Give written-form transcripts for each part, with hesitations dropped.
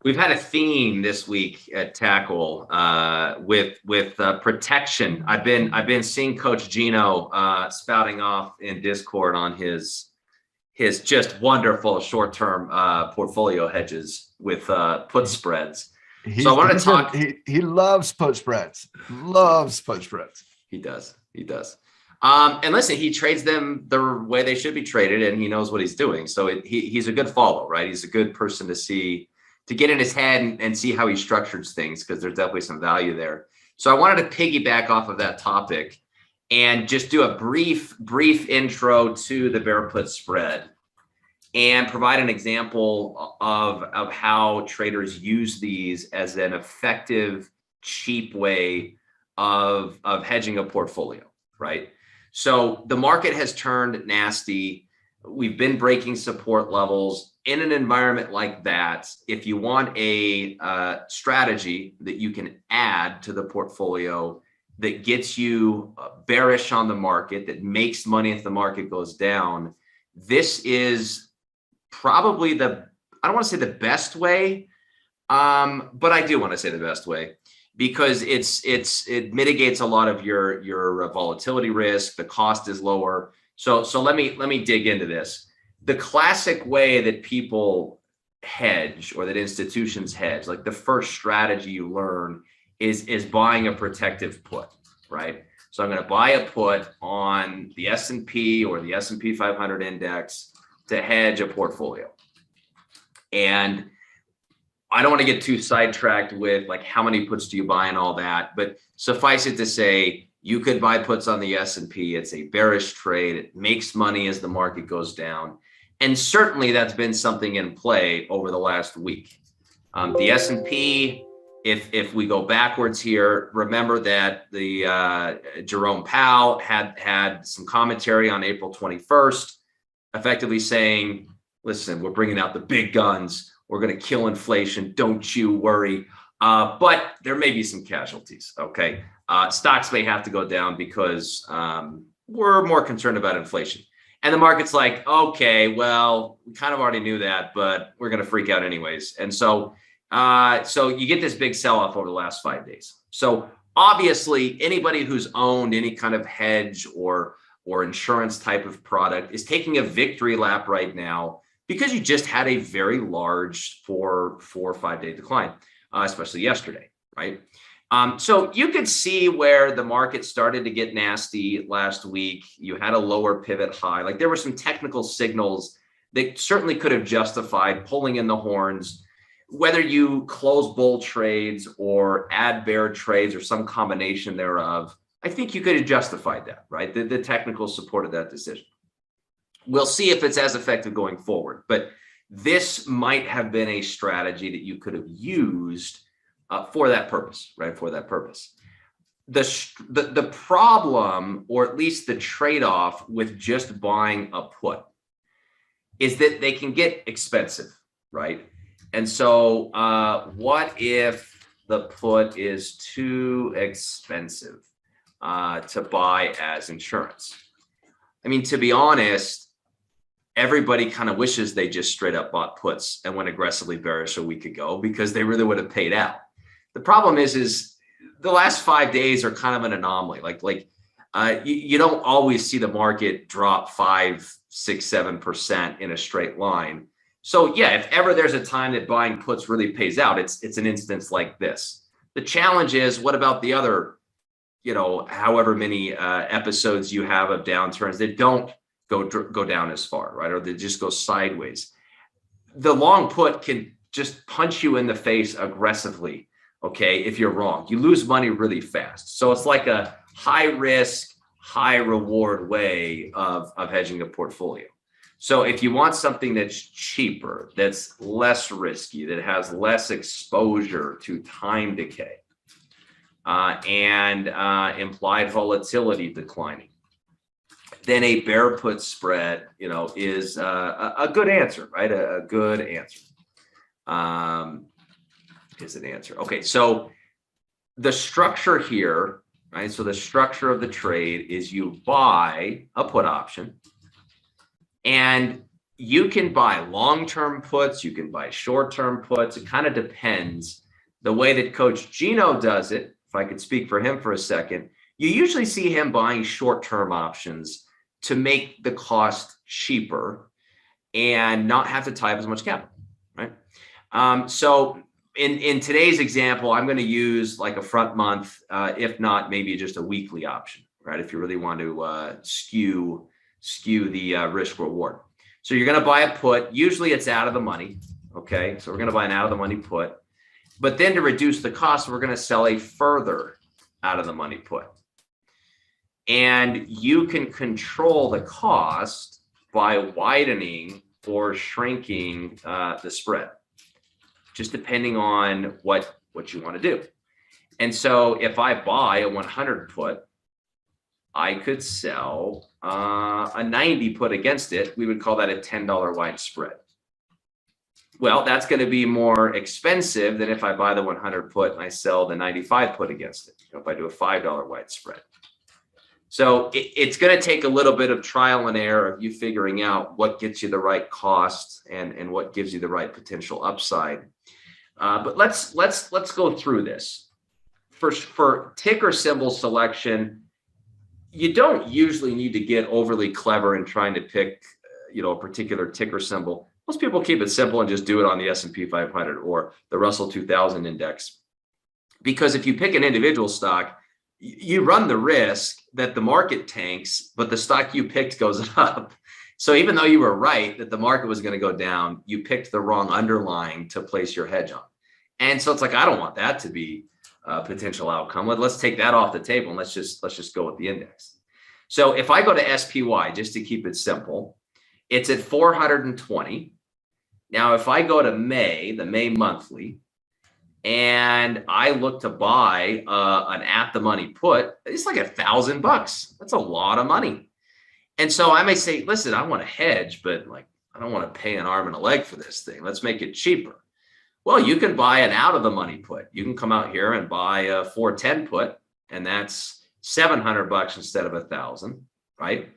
We've had a theme this week at Tackle with protection. I've been seeing Coach Gino spouting off in Discord on his just wonderful short-term portfolio hedges with put spreads. So I wanted to talk. He loves put spreads. Loves put spreads. He does. And listen, he trades them the way they should be traded, and he knows what he's doing. So he's a good follow, right? He's a good person to get in his head and see how he structures things, because there's definitely some value there. So I wanted to piggyback off of that topic and just do a brief intro to the bear put spread and provide an example of how traders use these as an effective, cheap way of hedging a portfolio, right? So the market has turned nasty. We've been breaking support levels. In an environment like that, if you want a strategy that you can add to the portfolio that gets you bearish on the market, that makes money if the market goes down, this is probably I don't want to say the best way, but I do want to say the best way, because it mitigates a lot of your volatility risk. The cost is lower. So let me dig into this. The classic way that people hedge, or that institutions hedge, like the first strategy you learn is buying a protective put, right? So I'm going to buy a put on the S&P or the S&P 500 index to hedge a portfolio. And I don't want to get too sidetracked with like how many puts do you buy and all that, but suffice it to say, you could buy puts on the S&P. It's a bearish trade. It makes money as the market goes down. And certainly that's been something in play over the last week. The S&P, if we go backwards here, remember that the Jerome Powell had some commentary on April 21st, effectively saying, listen, we're bringing out the big guns. We're going to kill inflation. Don't you worry. But there may be some casualties, okay? Stocks may have to go down because we're more concerned about inflation. And the market's like, okay, well, we kind of already knew that, but we're going to freak out anyways. And so you get this big sell-off over the last 5 days. So obviously, anybody who's owned any kind of hedge or insurance type of product is taking a victory lap right now, because you just had a very large 4 or 5 day decline, especially yesterday, right? So you could see where the market started to get nasty last week. You had a lower pivot high. Like, there were some technical signals that certainly could have justified pulling in the horns, whether you close bull trades or add bear trades or some combination thereof. I think you could have justified that, right? The technical supported that decision. We'll see if it's as effective going forward, but this might have been a strategy that you could have used for that purpose, right? For that purpose. The problem, or at least the trade-off with just buying a put, is that they can get expensive, right? And so what if the put is too expensive to buy as insurance? I mean, to be honest, everybody kind of wishes they just straight up bought puts and went aggressively bearish a week ago, because they really would have paid out. The problem is the last 5 days are kind of an anomaly. You don't always see the market drop 5, 6, 7% in a straight line. So yeah, if ever there's a time that buying puts really pays out, it's an instance like this. The challenge is, what about the other, however many episodes you have of downturns that don't go down as far, right? Or they just go sideways. The long put can just punch you in the face aggressively, okay, if you're wrong. You lose money really fast. So it's like a high risk, high reward way of hedging a portfolio. So if you want something that's cheaper, that's less risky, that has less exposure to time decay and implied volatility declining, then a bear put spread, is a good answer, right? A good answer is an answer. Okay, so the structure here, right? So the structure of the trade is you buy a put option, and You can buy long-term puts, you can buy short-term puts. It kind of depends. The way that Coach Gino does it, if I could speak for him for a second, you usually see him buying short-term options to make the cost cheaper and not have to tie up as much capital, right? So in today's example, I'm going to use like a front month, if not maybe just a weekly option, right? If you really want to skew the risk reward. So you're going to buy a put. Usually it's out of the money. Okay. So we're going to buy an out of the money put. But then to reduce the cost, we're going to sell a further out of the money put. And you can control the cost by widening or shrinking the spread, just depending on what you want to do. And so if I buy a 100 put, I could sell a 90 put against it. We would call that a $10 wide spread. Well, that's going to be more expensive than if I buy the 100 put and I sell the 95 put against it, if I do a $5 wide spread. So it's going to take a little bit of trial and error of you figuring out what gets you the right cost and what gives you the right potential upside. But let's go through this. For ticker symbol selection, you don't usually need to get overly clever in trying to pick, a particular ticker symbol. Most people keep it simple and just do it on the S&P 500 or the Russell 2000 index. Because if you pick an individual stock, you run the risk that the market tanks, but the stock you picked goes up. So even though you were right that the market was going to go down, you picked the wrong underlying to place your hedge on. And so it's like, I don't want that to be a potential outcome. Let's take that off the table and let's just go with the index. So if I go to SPY, just to keep it simple, it's at 420. Now, if I go to the May monthly, and I look to buy an at the money put, it's like $1,000. That's a lot of money. And so I may say, listen, I want to hedge, but like, I don't want to pay an arm and a leg for this thing. Let's make it cheaper. Well, you can buy an out of the money put. You can come out here and buy a 410 put, and that's $700 instead of $1,000, right?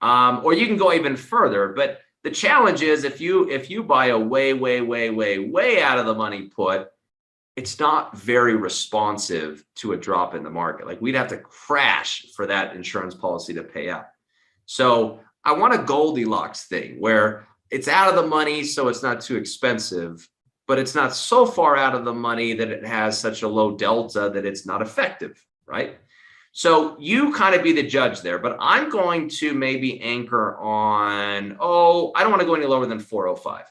Or you can go even further. But the challenge is if you buy a way out of the money put, it's not very responsive to a drop in the market. Like we'd have to crash for that insurance policy to pay out. So I want a Goldilocks thing where it's out of the money, so it's not too expensive, but it's not so far out of the money that it has such a low delta that it's not effective, right? So you kind of be the judge there, but I'm going to maybe anchor on, I don't want to go any lower than 405,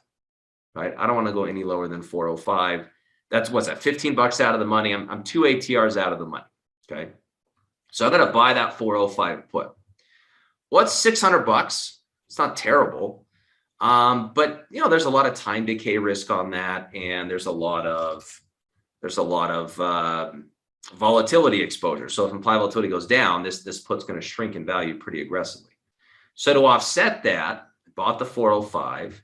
right? I don't want to go any lower than 405. That's what's that, $15 out of the money. I'm 2 ATRs out of the money. Okay. So I'm going to buy that 405 put. What's $600? It's not terrible. But there's a lot of time decay risk on that. And there's a lot of volatility exposure. So if implied volatility goes down, this put's going to shrink in value pretty aggressively. So to offset that, I bought the 405.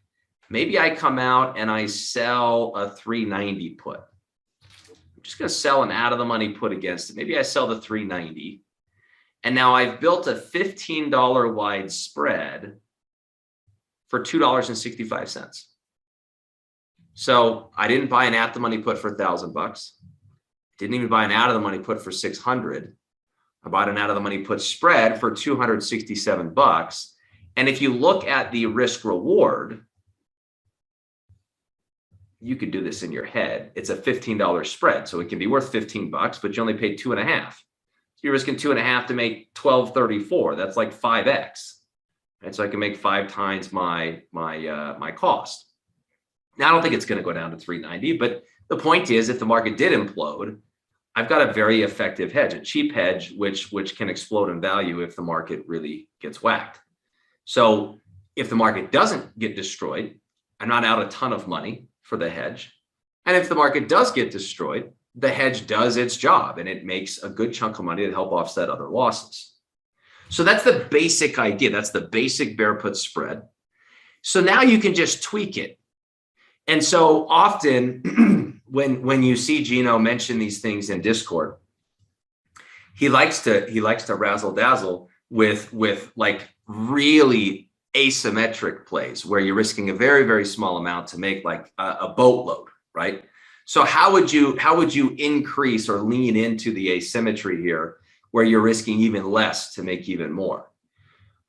Maybe I come out and I sell a 390 put. I'm just going to sell an out of the money put against it. Maybe I sell the 390. And now I've built a $15 wide spread for $2.65. So I didn't buy an at the money put for $1,000. Didn't even buy an out of the money put for 600. I bought an out of the money put spread for $267. And if you look at the risk reward, you could do this in your head. It's a $15 spread. So it can be worth $15, but you only paid 2.5. So you're risking 2.5 to make 1234. That's like 5x. And so I can make 5 times my cost. Now, I don't think it's going to go down to 390, but the point is if the market did implode, I've got a very effective hedge, a cheap hedge, which can explode in value if the market really gets whacked. So if the market doesn't get destroyed, I'm not out a ton of money for the hedge. And if the market does get destroyed, the hedge does its job and it makes a good chunk of money to help offset other losses. So that's the basic idea. That's the basic bear put spread. So now you can just tweak it. And so often when you see Gino mention these things in Discord, he likes to razzle dazzle with like really asymmetric plays where you're risking a very, very small amount to make like a boatload, right? So how would you increase or lean into the asymmetry here where you're risking even less to make even more?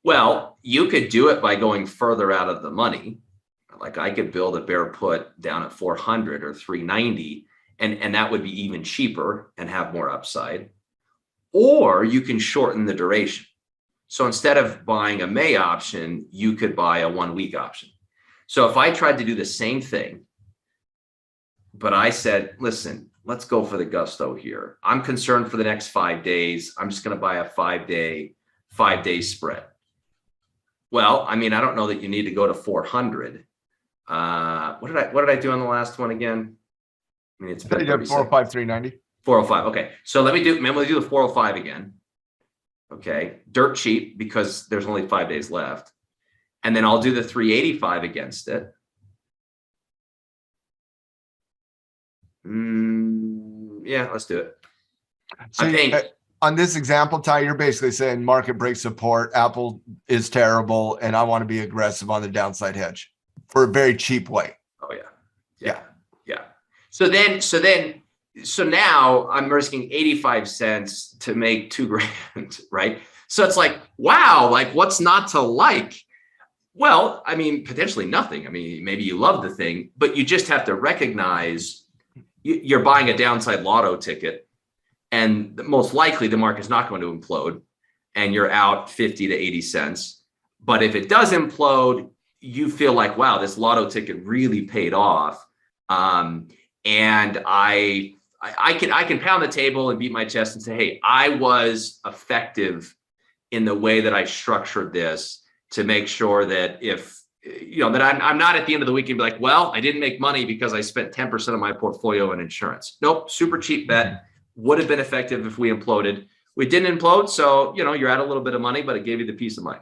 Well, you could do it by going further out of the money. Like I could build a bear put down at 400 or 390, and that would be even cheaper and have more upside. Or you can shorten the duration. So instead of buying a May option, you could buy a 1 week option. So if I tried to do the same thing, but I said, listen, let's go for the gusto here. I'm concerned for the next 5 days. I'm just going to buy a 5-day spread. Well, I mean, I don't know that you need to go to 400. What did I do on the last one again? I mean, it's been 405, 390. 405. Okay. So let me do the 405 again. Okay. Dirt cheap because there's only 5 days left. And then I'll do the 385 against it. Yeah, let's do it. So I think on this example, Ty, you're basically saying market break support, Apple is terrible, and I want to be aggressive on the downside hedge for a very cheap way. Oh yeah. So now I'm risking 85 cents to make $2,000, right? So it's like, wow, like what's not to like? Well, I mean, potentially nothing. I mean, maybe you love the thing, but you just have to recognize you're buying a downside lotto ticket, and most likely the market's not going to implode, and you're out 50 to 80 cents. But if it does implode, you feel like, wow, this lotto ticket really paid off. And I can pound the table and beat my chest and say, hey, I was effective in the way that I structured this to make sure that if, that I'm not at the end of the week and be like, well, I didn't make money because I spent 10% of my portfolio in insurance. Nope, super cheap bet. Would have been effective if we imploded. We didn't implode. So, you're out a little bit of money, but it gave you the peace of mind.